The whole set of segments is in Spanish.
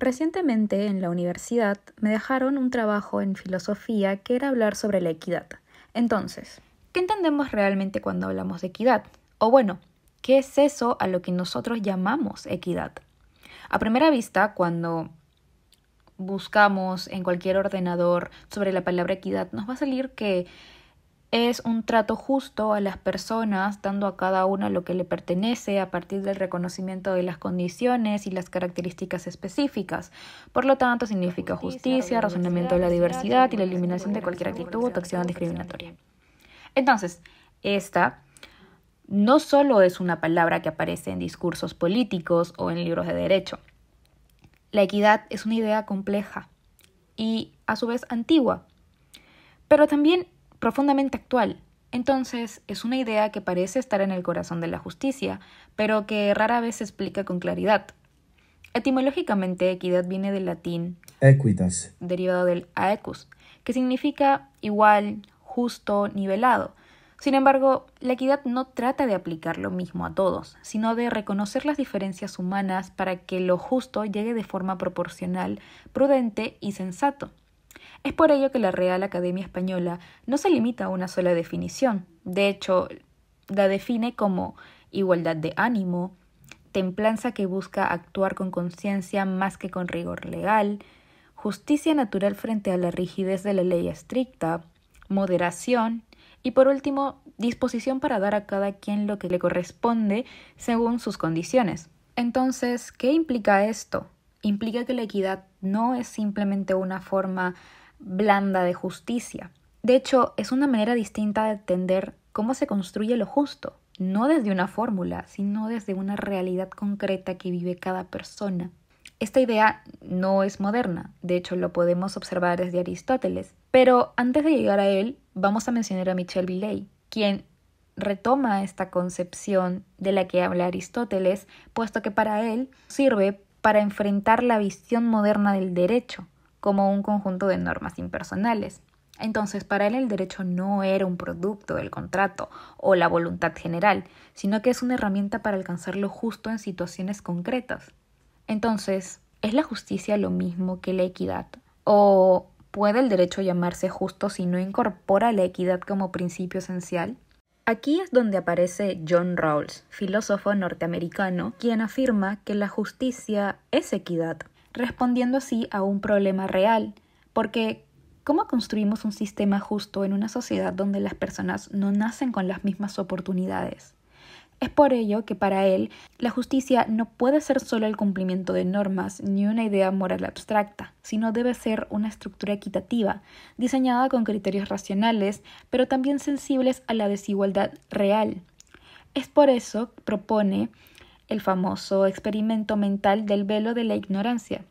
Recientemente en la universidad me dejaron un trabajo en filosofía que era hablar sobre la equidad. Entonces, ¿qué entendemos realmente cuando hablamos de equidad? O bueno, ¿qué es eso a lo que nosotros llamamos equidad? A primera vista, cuando buscamos en cualquier ordenador sobre la palabra equidad, nos va a salir que es un trato justo a las personas, dando a cada una lo que le pertenece a partir del reconocimiento de las condiciones y las características específicas. Por lo tanto, significa justicia, razonamiento de la diversidad y la eliminación de cualquier actitud o acción discriminatoria. Entonces, esta no solo es una palabra que aparece en discursos políticos o en libros de derecho. La equidad es una idea compleja y, a su vez, antigua, pero también profundamente actual. Entonces, es una idea que parece estar en el corazón de la justicia, pero que rara vez se explica con claridad. Etimológicamente, equidad viene del latín equitas, derivado del aequus, que significa igual, justo, nivelado. Sin embargo, la equidad no trata de aplicar lo mismo a todos, sino de reconocer las diferencias humanas para que lo justo llegue de forma proporcional, prudente y sensato. Es por ello que la Real Academia Española no se limita a una sola definición. De hecho, la define como igualdad de ánimo, templanza que busca actuar con conciencia más que con rigor legal, justicia natural frente a la rigidez de la ley estricta, moderación y, por último, disposición para dar a cada quien lo que le corresponde según sus condiciones. Entonces, ¿qué implica esto? Implica que la equidad no es simplemente una forma blanda de justicia. De hecho, es una manera distinta de entender cómo se construye lo justo, no desde una fórmula, sino desde una realidad concreta que vive cada persona. Esta idea no es moderna, de hecho lo podemos observar desde Aristóteles, pero antes de llegar a él, vamos a mencionar a Michel Villey, quien retoma esta concepción de la que habla Aristóteles, puesto que para él sirve para enfrentar la visión moderna del derecho como un conjunto de normas impersonales. Entonces, para él el derecho no era un producto del contrato o la voluntad general, sino que es una herramienta para alcanzar lo justo en situaciones concretas. Entonces, ¿es la justicia lo mismo que la equidad? ¿O puede el derecho llamarse justo si no incorpora la equidad como principio esencial? Aquí es donde aparece John Rawls, filósofo norteamericano, quien afirma que la justicia es equidad, respondiendo así a un problema real, porque ¿cómo construimos un sistema justo en una sociedad donde las personas no nacen con las mismas oportunidades? Es por ello que para él la justicia no puede ser solo el cumplimiento de normas ni una idea moral abstracta, sino debe ser una estructura equitativa, diseñada con criterios racionales, pero también sensibles a la desigualdad real. Es por eso que propone el famoso experimento mental del velo de la ignorancia.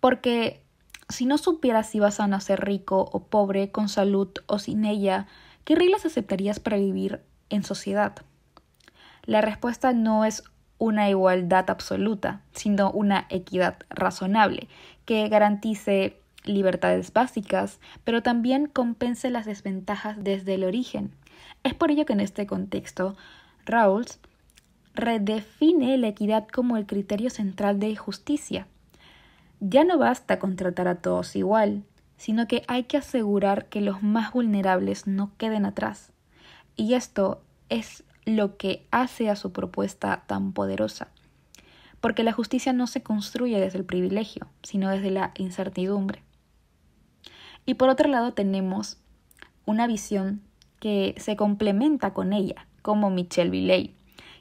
Porque si no supieras si vas a nacer rico o pobre, con salud o sin ella, ¿qué reglas aceptarías para vivir en sociedad? La respuesta no es una igualdad absoluta, sino una equidad razonable, que garantice libertades básicas, pero también compense las desventajas desde el origen. Es por ello que en este contexto, Rawls redefine la equidad como el criterio central de justicia. Ya no basta con tratar a todos igual, sino que hay que asegurar que los más vulnerables no queden atrás. Y esto es lo que hace a su propuesta tan poderosa, porque la justicia no se construye desde el privilegio, sino desde la incertidumbre. Y por otro lado tenemos una visión que se complementa con ella, como Michel Villey,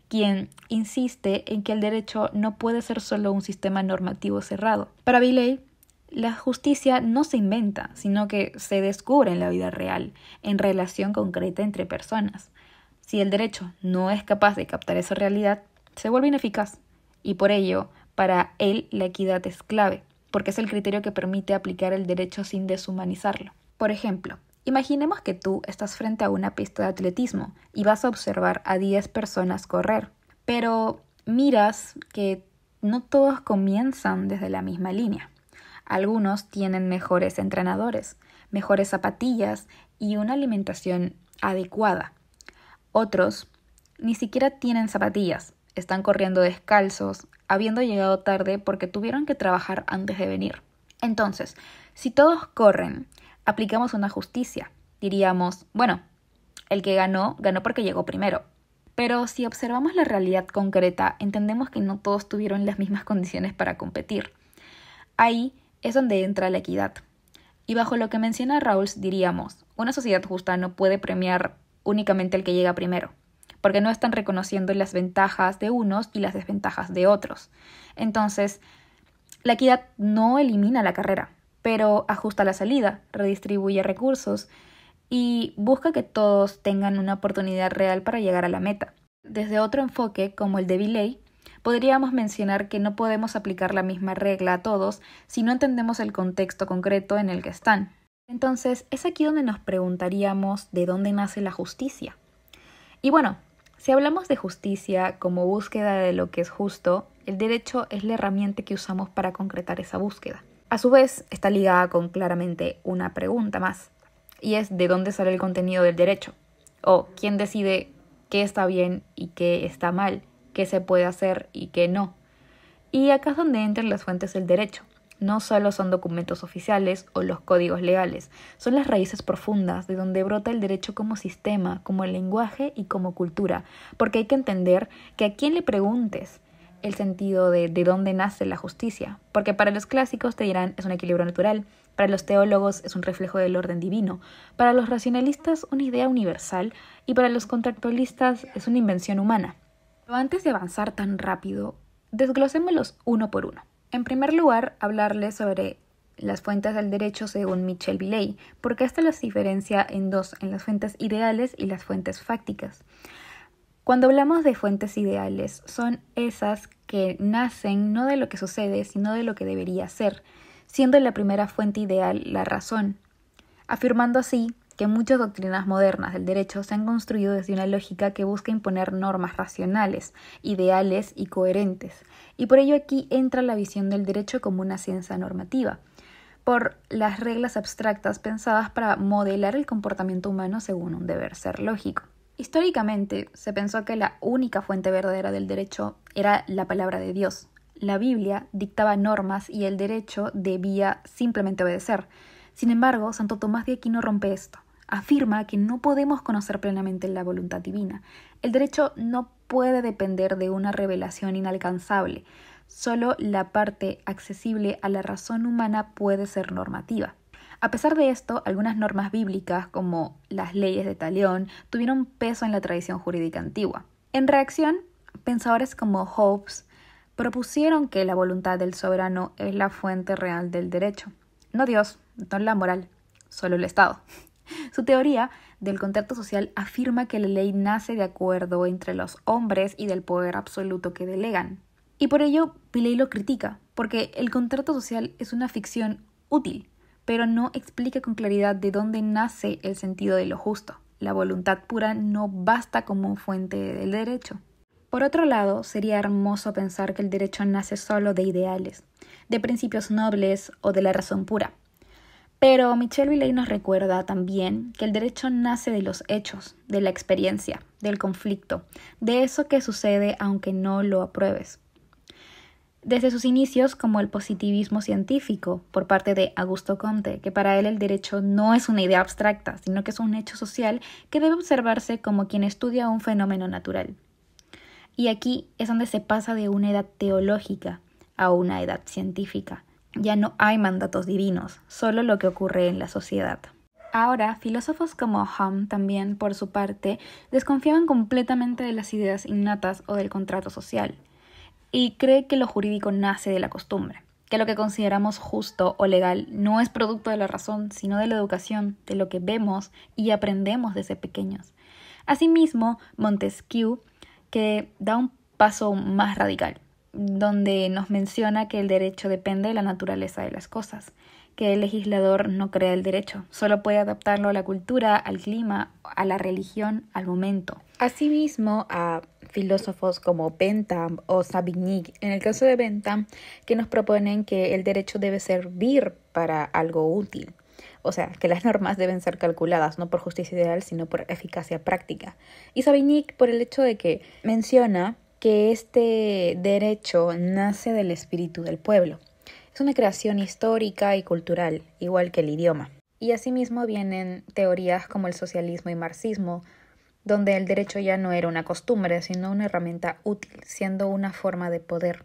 quien insiste en que el derecho no puede ser solo un sistema normativo cerrado. Para Villey, la justicia no se inventa, sino que se descubre en la vida real, en relación concreta entre personas. Si el derecho no es capaz de captar esa realidad, se vuelve ineficaz. Y por ello, para él, la equidad es clave, porque es el criterio que permite aplicar el derecho sin deshumanizarlo. Por ejemplo, imaginemos que tú estás frente a una pista de atletismo y vas a observar a 10 personas correr, pero miras que no todos comienzan desde la misma línea. Algunos tienen mejores entrenadores, mejores zapatillas y una alimentación adecuada. Otros ni siquiera tienen zapatillas, están corriendo descalzos, habiendo llegado tarde porque tuvieron que trabajar antes de venir. Entonces, si todos corren, aplicamos una justicia. Diríamos, bueno, el que ganó, ganó porque llegó primero. Pero si observamos la realidad concreta, entendemos que no todos tuvieron las mismas condiciones para competir. Ahí es donde entra la equidad. Y bajo lo que menciona Rawls diríamos, una sociedad justa no puede premiar únicamente al que llega primero, porque no están reconociendo las ventajas de unos y las desventajas de otros. Entonces, la equidad no elimina la carrera, pero ajusta la salida, redistribuye recursos y busca que todos tengan una oportunidad real para llegar a la meta. Desde otro enfoque, como el de Villey, podríamos mencionar que no podemos aplicar la misma regla a todos si no entendemos el contexto concreto en el que están. Entonces, es aquí donde nos preguntaríamos de dónde nace la justicia. Y bueno, si hablamos de justicia como búsqueda de lo que es justo, el derecho es la herramienta que usamos para concretar esa búsqueda. A su vez, está ligada con claramente una pregunta más, y es ¿de dónde sale el contenido del derecho? O ¿quién decide qué está bien y qué está mal? ¿Qué se puede hacer y qué no? Y acá es donde entran las fuentes del derecho. No solo son documentos oficiales o los códigos legales, son las raíces profundas de donde brota el derecho como sistema, como lenguaje y como cultura, porque hay que entender que a quién le preguntes el sentido de dónde nace la justicia, porque para los clásicos te dirán es un equilibrio natural, para los teólogos es un reflejo del orden divino, para los racionalistas una idea universal y para los contractualistas es una invención humana. Pero antes de avanzar tan rápido, desglosémoslos uno por uno. En primer lugar, hablarles sobre las fuentes del derecho según Michel Villey, porque esta las diferencia en dos, en las fuentes ideales y las fuentes fácticas. Cuando hablamos de fuentes ideales, son esas que nacen no de lo que sucede, sino de lo que debería ser, siendo la primera fuente ideal la razón, afirmando así que muchas doctrinas modernas del derecho se han construido desde una lógica que busca imponer normas racionales, ideales y coherentes, y por ello aquí entra la visión del derecho como una ciencia normativa, por las reglas abstractas pensadas para modelar el comportamiento humano según un deber ser lógico. Históricamente se pensó que la única fuente verdadera del derecho era la palabra de Dios. La Biblia dictaba normas y el derecho debía simplemente obedecer. Sin embargo, Santo Tomás de Aquino rompe esto. Afirma que no podemos conocer plenamente la voluntad divina. El derecho no puede depender de una revelación inalcanzable. Solo la parte accesible a la razón humana puede ser normativa. A pesar de esto, algunas normas bíblicas, como las leyes de Talión, tuvieron peso en la tradición jurídica antigua. En reacción, pensadores como Hobbes propusieron que la voluntad del soberano es la fuente real del derecho. No Dios, no la moral, solo el Estado. Su teoría del contrato social afirma que la ley nace de acuerdo entre los hombres y del poder absoluto que delegan. Y por ello, Villey lo critica, porque el contrato social es una ficción útil, pero no explica con claridad de dónde nace el sentido de lo justo. La voluntad pura no basta como fuente del derecho. Por otro lado, sería hermoso pensar que el derecho nace solo de ideales, de principios nobles o de la razón pura. Pero Michel Villey nos recuerda también que el derecho nace de los hechos, de la experiencia, del conflicto, de eso que sucede aunque no lo apruebes. Desde sus inicios como el positivismo científico por parte de Augusto Comte, que para él el derecho no es una idea abstracta, sino que es un hecho social que debe observarse como quien estudia un fenómeno natural. Y aquí es donde se pasa de una edad teológica a una edad científica. Ya no hay mandatos divinos, solo lo que ocurre en la sociedad. Ahora, filósofos como Hume también, por su parte, desconfiaban completamente de las ideas innatas o del contrato social, y cree que lo jurídico nace de la costumbre, que lo que consideramos justo o legal no es producto de la razón, sino de la educación, de lo que vemos y aprendemos desde pequeños. Asimismo, Montesquieu, que da un paso más radical, donde nos menciona que el derecho depende de la naturaleza de las cosas, que el legislador no crea el derecho, solo puede adaptarlo a la cultura, al clima, a la religión, al momento. Asimismo, a filósofos como Bentham o Savigny, en el caso de Bentham, que nos proponen que el derecho debe servir para algo útil. O sea, que las normas deben ser calculadas no por justicia ideal, sino por eficacia práctica. Y Savigny por el hecho de que menciona que este derecho nace del espíritu del pueblo. Es una creación histórica y cultural, igual que el idioma. Y asimismo vienen teorías como el socialismo y marxismo, donde el derecho ya no era una costumbre, sino una herramienta útil, siendo una forma de poder.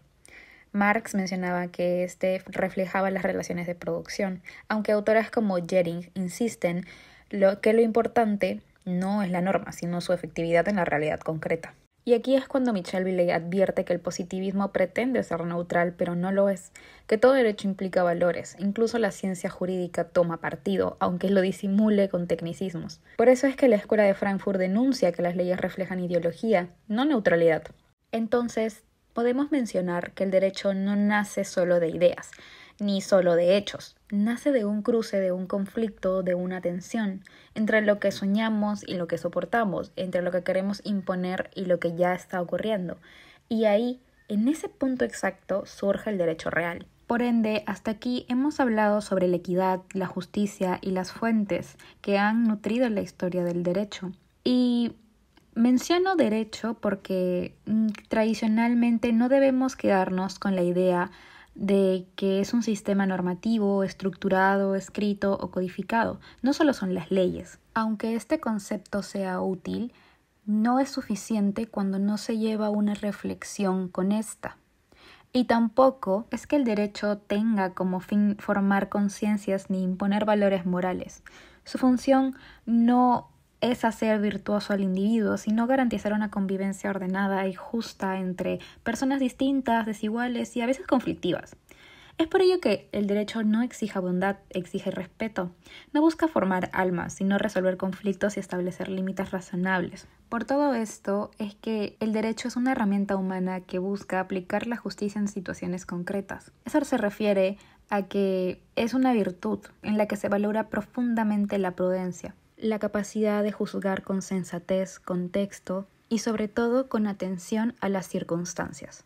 Marx mencionaba que este reflejaba las relaciones de producción, aunque autoras como Jering insisten que lo importante no es la norma, sino su efectividad en la realidad concreta. Y aquí es cuando Michel Villey advierte que el positivismo pretende ser neutral, pero no lo es, que todo derecho implica valores, incluso la ciencia jurídica toma partido, aunque lo disimule con tecnicismos. Por eso es que la Escuela de Frankfurt denuncia que las leyes reflejan ideología, no neutralidad. Entonces, podemos mencionar que el derecho no nace solo de ideas, ni solo de hechos. Nace de un cruce, de un conflicto, de una tensión entre lo que soñamos y lo que soportamos, entre lo que queremos imponer y lo que ya está ocurriendo. Y ahí, en ese punto exacto, surge el derecho real. Por ende, hasta aquí hemos hablado sobre la equidad, la justicia y las fuentes que han nutrido la historia del derecho. Y menciono derecho porque tradicionalmente no debemos quedarnos con la idea de que es un sistema normativo, estructurado, escrito o codificado. No solo son las leyes. Aunque este concepto sea útil, no es suficiente cuando no se lleva una reflexión con esta. Y tampoco es que el derecho tenga como fin formar conciencias ni imponer valores morales. Su función no es hacer virtuoso al individuo, sino garantizar una convivencia ordenada y justa entre personas distintas, desiguales y a veces conflictivas. Es por ello que el derecho no exige bondad, exige respeto. No busca formar almas, sino resolver conflictos y establecer límites razonables. Por todo esto es que el derecho es una herramienta humana que busca aplicar la justicia en situaciones concretas. Eso se refiere a que es una virtud en la que se valora profundamente la prudencia, la capacidad de juzgar con sensatez, contexto y sobre todo con atención a las circunstancias.